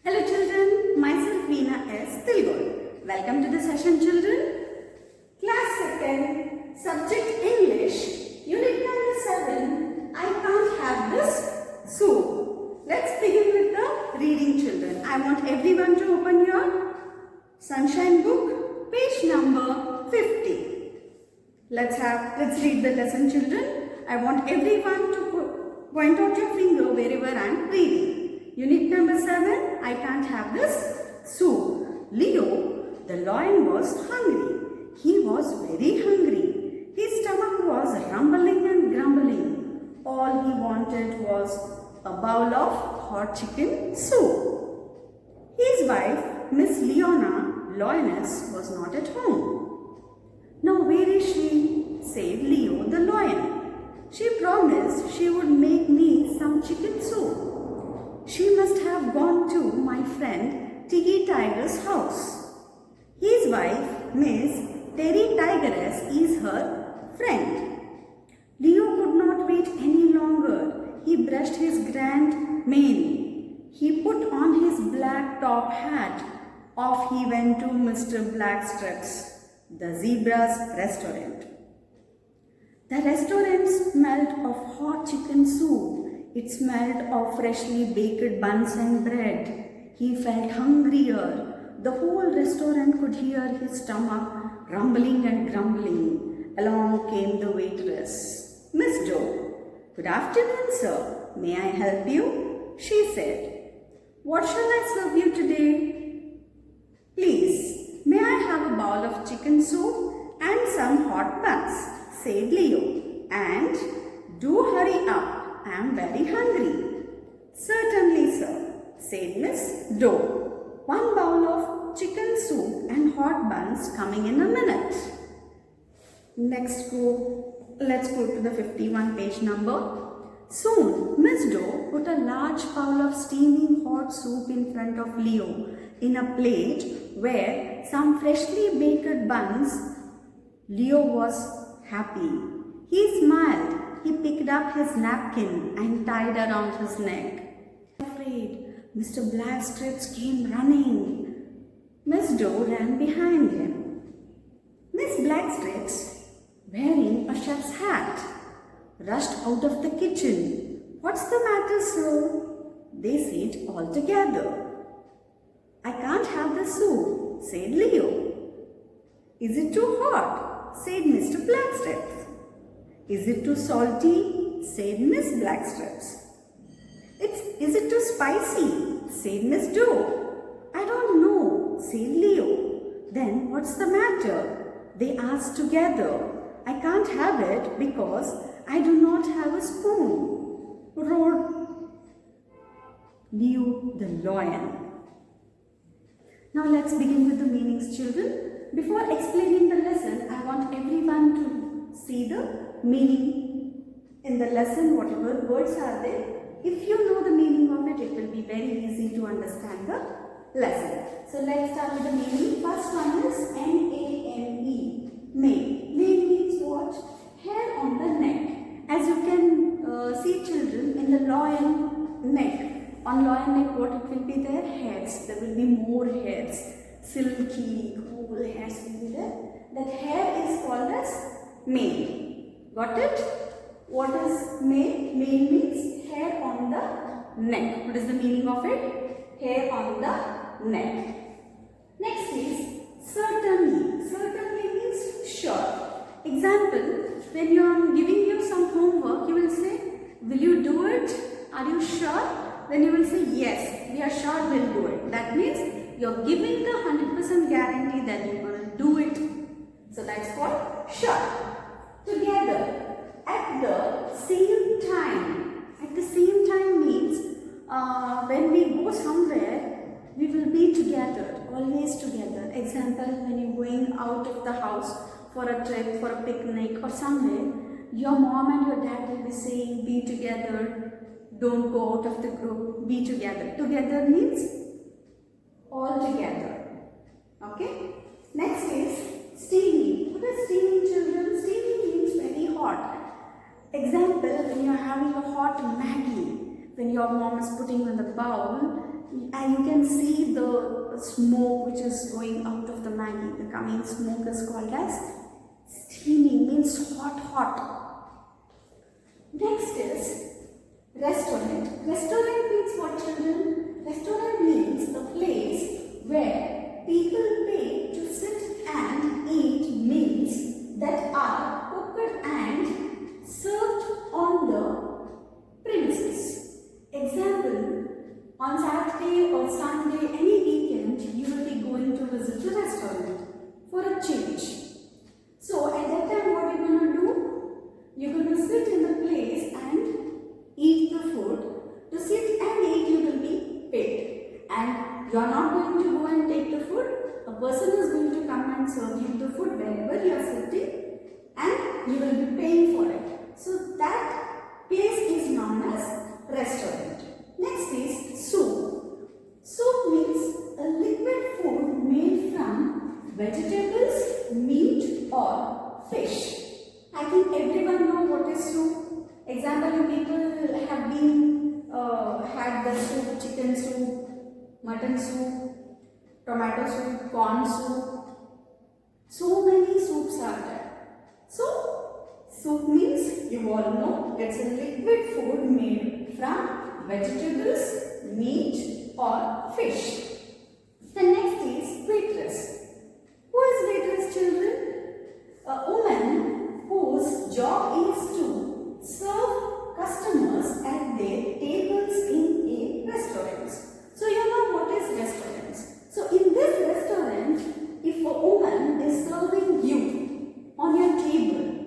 Hello children, myself Veena S. Tilgol. Welcome to the session children. Class 2nd, subject English, unit number 7, I can't have this soup. Let's begin with the reading children. I want everyone to open your sunshine book, page number 50. Let's read the lesson children. I want everyone to point out your finger wherever I am reading. Unit number 7, I can't have this soup. Leo, the lion, was hungry. He was very hungry. His stomach was rumbling and grumbling. All he wanted was a bowl of hot chicken soup. His wife, Miss Leona, lioness, was not at home. Now where is she? Said Leo the lion. She promised she would make me some chicken soup. She must have gone to my friend Tiggy Tiger's house. His wife, Miss Terry Tigress, is her friend. Leo could not wait any longer. He brushed his grand mane. He put on his black top hat. Off he went to Mr. Blackstrap's, the zebra's restaurant. The restaurant smelled of hot chicken soup. It smelled of freshly baked buns and bread. He felt hungrier. The whole restaurant could hear his stomach rumbling and grumbling. Along came the waitress. Miss Doe. Good afternoon, sir. May I help you? She said. What shall I serve you today? Please, may I have a bowl of chicken soup and some hot buns, said Leo. And do hurry up. I am very hungry. Certainly, sir, said Miss Doe. One bowl of chicken soup and hot buns coming in a minute. Let's go to the 51 page number. Soon, Miss Doe put a large bowl of steaming hot soup in front of Leo in a plate where some freshly baked buns. Leo was happy. He smiled. He picked up his napkin and tied around his neck. Afraid, Mr. Blackstrapes came running. Miss Doe ran behind him. Miss Blackstrapes, wearing a chef's hat, rushed out of the kitchen. What's the matter, sir? They said all together. I can't have the soup, said Leo. Is it too hot? Said Mr. Blackstrapes. Is it too salty? Said Miss Blackstrapes. Is it too spicy? Said Miss Doe. I don't know, said Leo. Then what's the matter? They asked together. I can't have it because I do not have a spoon, roared Leo the lion. Now let's begin with the meanings, children. Before explaining the lesson, I want everyone to see the meaning in the lesson, whatever words are there. If you know the meaning of it, it will be very easy to understand the lesson. So let's start with the meaning. First one is M-A-N-E, mane. Mane means what? Hair on the neck. As you can see, children, in the lion neck, on lion neck what it will be there? Hairs. There will be more hairs. Silky, cool hairs will be there. That hair is called as mane. Got it? What is mane? Mane means hair on the neck. What is the meaning of it? Hair on the neck. Next is certainly. Certainly means sure. Example, when you are giving you some homework, you will say, will you do it? Are you sure? Then you will say, yes, we are sure we'll do it. That means you are giving the 100% guarantee that you are going to do it. So that's called sure. Together, at the same time. At the same time means when we go somewhere, we will be together, always together. Example, when you're going out of the house for a trip, for a picnic or somewhere, your mom and your dad will be saying, be together, don't go out of the group, be together. Together means all together. Okay? Next is steamy. What is steamy, children? Steamy means very hot. Example, when you are having a hot Maggi, when your mom is putting in the bowl, and you can see the smoke which is going out of the Maggie. The coming smoke is called as steaming, means hot. Next is restaurant. Restaurant means what, children? Restaurant means a place where people pay to sit and eat meals that are cooked and served on the premises. Example, on Saturday or Sunday, any weekend, you will be going to visit a restaurant for a change. So at that time, what you're going to do? You're going to sit in the place and eat the food. To sit and eat, you will be paid. And you are not going to go and take the food. A person is going to come and serve you the food wherever you are sitting, and you will be paying for it. So that place is known as restaurant. Next is soup. Soup means a liquid food made from vegetables, meat or fish. I think everyone know what is soup. Example, you people have been had the soup, chicken soup, mutton soup, tomato soup, corn soup. So many soups are there. So, soup means, you all know, it's a liquid food made from vegetables, meat or fish. The next is waitress. Who is waitress, children? A woman whose job is to serve customers at their tables in a restaurant. So you know what is restaurants. So in this restaurant, if a woman is serving you on your table,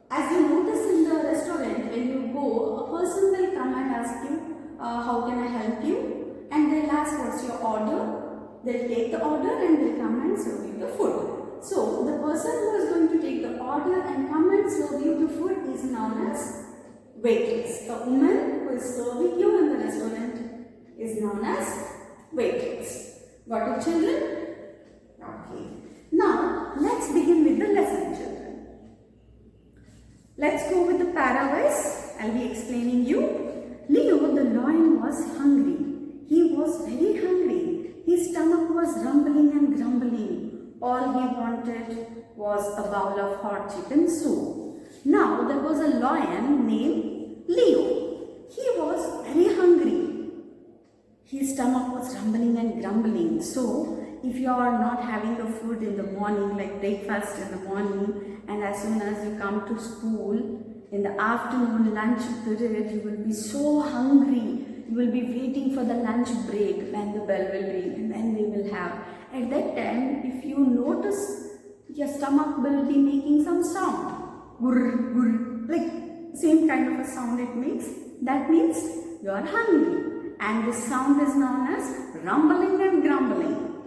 as you notice in the restaurant, when you go, a person will come and ask you, how can I help you? And they'll ask, what's your order? They'll take the order and they'll come and serve you the food. So the person who is going to take the order and come and serve you the food is known as waitress. A woman who is serving you in the restaurant is known as waitress. Got it, children? Okay. Now, let's begin with the lesson, children. Let's go with the para-wise. I'll be explaining you. Leo the lion was hungry. He was very hungry. His stomach was rumbling and grumbling. All he wanted was a bowl of hot chicken soup. Now, there was a lion named Leo. He was very hungry. His stomach was rumbling and grumbling. So, if you are not having a food in the morning, like breakfast in the morning, and as soon as you come to school, in the afternoon lunch period, you will be so hungry. You will be waiting for the lunch break when the bell will ring and then we will have. At that time, if you notice, your stomach will be making some sound. Gurr, gurr, like same kind of a sound it makes. That means you are hungry. And this sound is known as rumbling and grumbling.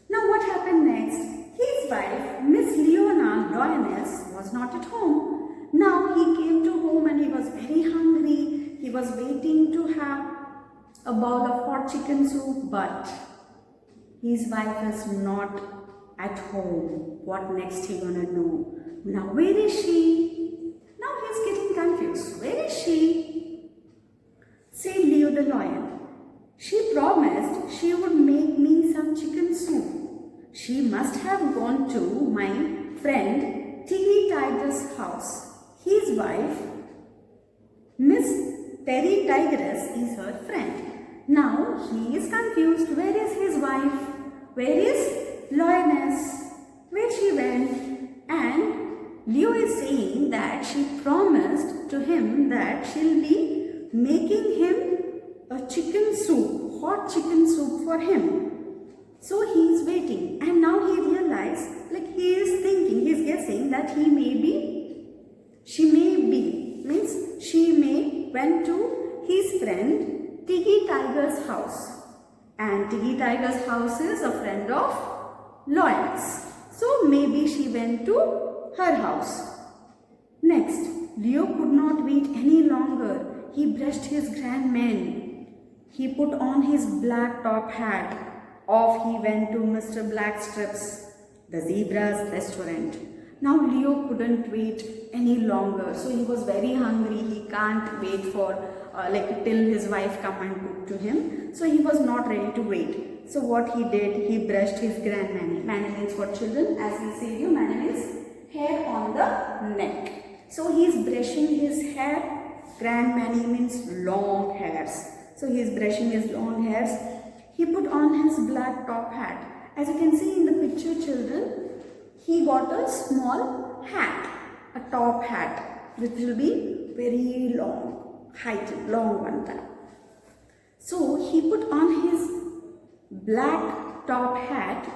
Now what happened next? His wife, Miss Leona Lioness, was not at home. Now he came to home and he was very hungry. He was waiting to have a bowl of hot chicken soup, but his wife is not at home. What next he gonna do? Now where is she? Now he's getting confused. Where is she? Said Leo the lion. She promised she would make me some chicken soup. She must have gone to my friend Tiggy Tiger's house. His wife, Miss Terry Tigress, is her friend. Now he is confused. Where is his wife? Where is Lioness? Where she went? And Leo is saying that she promised to him that she'll be making him a chicken soup, hot chicken soup for him. So he is waiting, and now he realized, like he is thinking, he is guessing that she may went to his friend Tiggy Tiger's house, and Tiggy Tiger's house is a friend of Lioness. So maybe she went to her house. Next, Leo could not wait any longer. He brushed his grand mane. He put on his black top hat. Off he went to Mr. Blackstrip's, the zebra's restaurant. Now Leo couldn't wait any longer. So he was very hungry. He can't wait for like till his wife come and cook to him. So he was not ready to wait. So what he did, he brushed his grandmani. Mani means for children, as we say you, mani means hair on the neck. So he is brushing his hair. Grandmani means long hairs. So he is brushing his long hairs. He put on his black top hat. As you can see in the picture, children, he got a small hat, a top hat, which will be very long, height, long one time. So he put on his black top hat.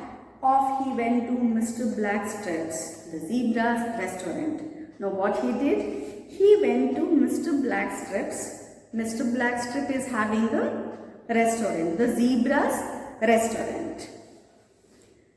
Off he went to Mr. Blackstrip's, the zebra's restaurant. Now what he did? He went to Mr. Blackstrip's. Mr. Blackstrip is having a restaurant, the zebra's restaurant.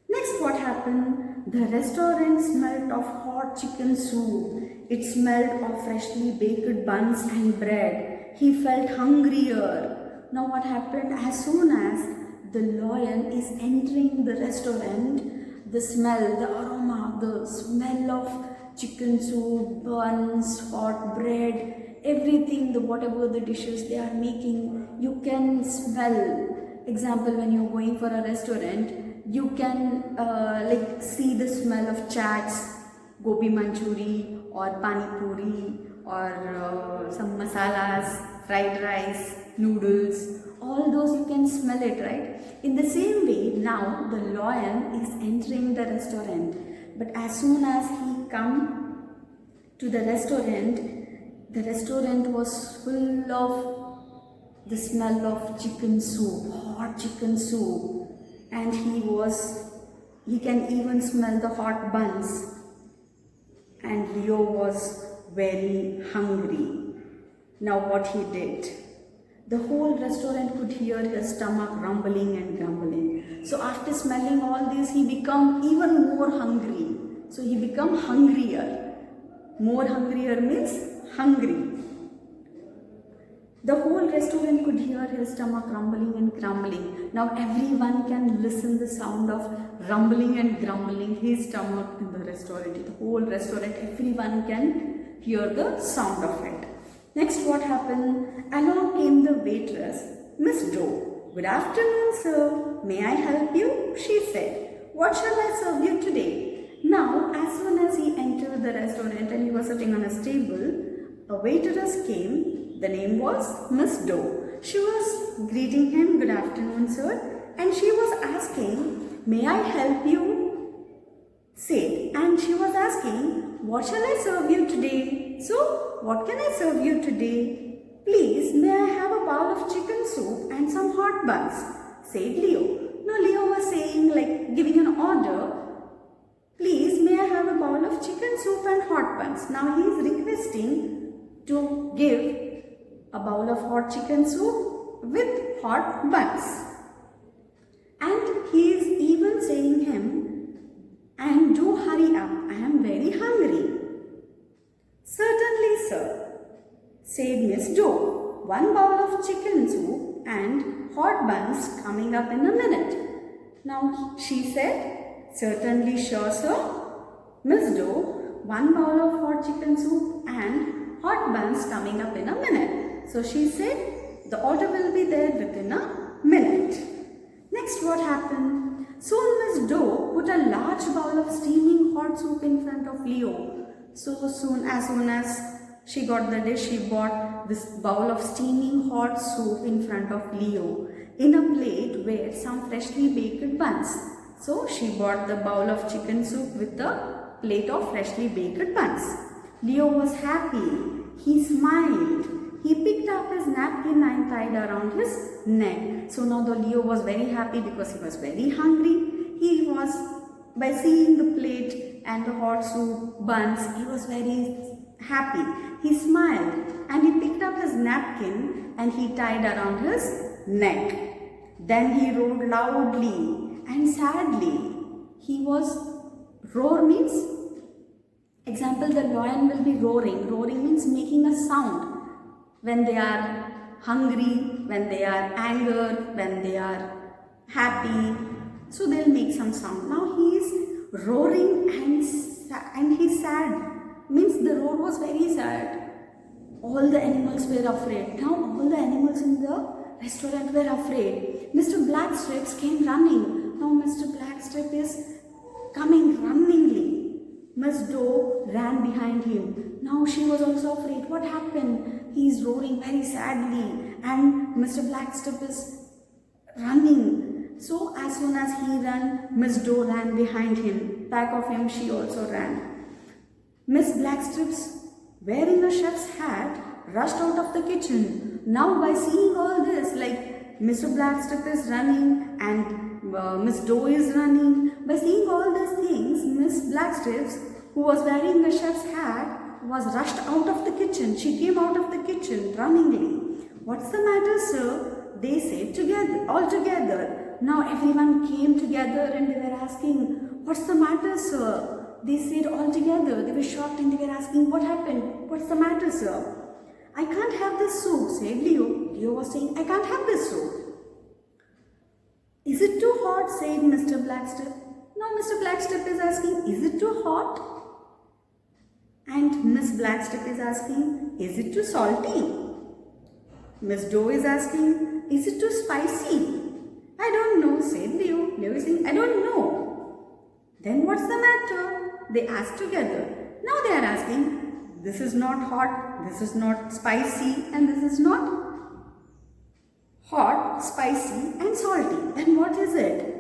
Next what happened? The restaurant smelled of hot chicken soup. It smelled of freshly baked buns and bread. He felt hungrier. Now what happened? As soon as the lion is entering the restaurant, the smell, the aroma, the smell of chicken soup, buns, hot bread, everything, whatever the dishes they are making, you can smell. Example, when you're going for a restaurant, you can like see the smell of chats, gobi manchuri or pani puri or some masalas, fried rice, noodles, all those you can smell it, right? In the same way, now the lion is entering the restaurant. But as soon as he come to the restaurant was full of the smell of chicken soup, hot chicken soup, and he can even smell the hot buns, and Leo was very hungry. Now what he did? The whole restaurant could hear his stomach rumbling and grumbling. So after smelling all this, he became even more hungry. So he became hungrier. More hungrier means hungry. The whole restaurant could hear his stomach rumbling and grumbling. Now everyone can listen the sound of rumbling and grumbling his stomach in the restaurant. The whole restaurant, everyone can hear the sound of it. Next what happened? Along came the waitress, Miss Doe. Good afternoon, sir. May I help you? She said. What shall I serve you today? Now, as soon as he entered the restaurant and he was sitting on his table, a waitress came. The name was Miss Doe. She was greeting him, good afternoon, sir. And she was asking, may I help you? Said. And she was asking, what shall I serve you today? So, what can I serve you today? Please, may I have a bowl of chicken soup and some hot buns? Said Leo. Now, Leo was saying, like, giving an order. Please, may I have a bowl of chicken soup and hot buns? Now, he is requesting to give a bowl of hot chicken soup with hot buns. And he is even saying him, and do hurry up, I am very hungry. Certainly, sir, said Miss Doe. One bowl of chicken soup and hot buns coming up in a minute. Now, she said, certainly, sure, sir. Miss Doe, one bowl of hot chicken soup and hot buns coming up in a minute. So, she said, the order will be there within a minute. Next, what happened? Soon Miss Doe put a large bowl of steaming hot soup in front of Leo. So, as soon as she got the dish, she bought this bowl of steaming hot soup in front of Leo in a plate with some freshly baked buns. So, she bought the bowl of chicken soup with the plate of freshly baked buns. Leo was happy. He smiled. He picked up his napkin and tied around his neck. So, now the Leo was very happy because he was very hungry. He was, by seeing the plate and the hot soup, buns, he was very happy. He smiled and he picked up his napkin and he tied around his neck. Then he roared loudly and sadly. He was, roar means, example, the lion will be roaring. Roaring means making a sound when they are hungry, when they are angered, when they are happy. So they'll make some sound. Now he is roaring and he's sad. Means the roar was very sad. all the animals were afraid. Now all the animals in the restaurant were afraid. Mr. Blackstrap came running. Now Mr. Blackstrap is coming runningly. Miss Doe ran behind him. Now she was also afraid. What happened? He is roaring very sadly and Mr. Blackstrap is running. So as soon as he ran, Miss Doe ran behind him. Back of him she also ran. Miss Blackstrap's wearing a chef's hat rushed out of the kitchen. Now by seeing all this, like Mr. Blackstrap is running and Miss Doe is running. By seeing all these things, Miss Blackstrap, who was wearing a chef's hat, was rushed out of the kitchen. She came out of the kitchen runningly. What's the matter, sir? They said all together. Now everyone came together and they were asking, what's the matter, sir? They said all together. They were shocked and they were asking, what happened? What's the matter, sir? I can't have this soup, said Leo. Leo was saying, I can't have this soup. Is it too hot? Said Mr. Blackstrap. Now Mr. Blackstrap is asking, is it too hot? And Miss Blackstrap is asking, is it too salty? Miss Doe is asking, is it too spicy? I don't know, said Leo. Leo is saying, I don't know. Then what's the matter? They asked together. Now they are asking, this is not hot, this is not spicy, and this is not hot, spicy and salty. Then what is it?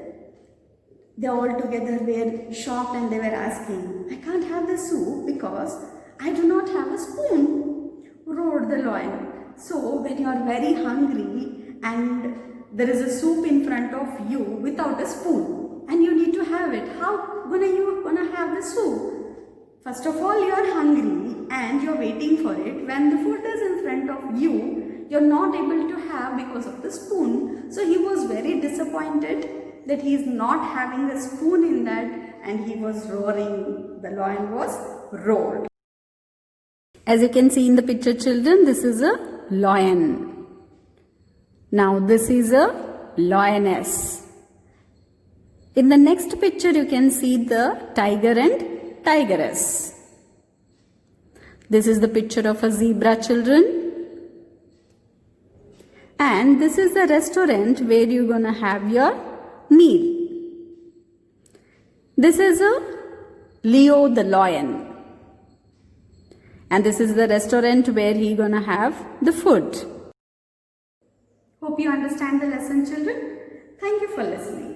They all together were shocked and they were asking, I can't have the soup because I do not have a spoon, roared the lion. So when you are very hungry and there is a soup in front of you without a spoon and you need to have it, how you gonna have the soup? First of all, you are hungry and you are waiting for it. When the food is in front of you, you are not able to have because of the spoon. So he was very disappointed that he is not having a spoon in that and he was roaring. The lion was roared. As you can see in the picture, children, this is a lion. Now this is a lioness. In the next picture, you can see the tiger and tigress. This is the picture of a zebra, children. And this is the restaurant where you're gonna have your meal. This is a Leo the lion. And this is the restaurant where he gonna have the food. Hope you understand the lesson, children. Thank you for listening.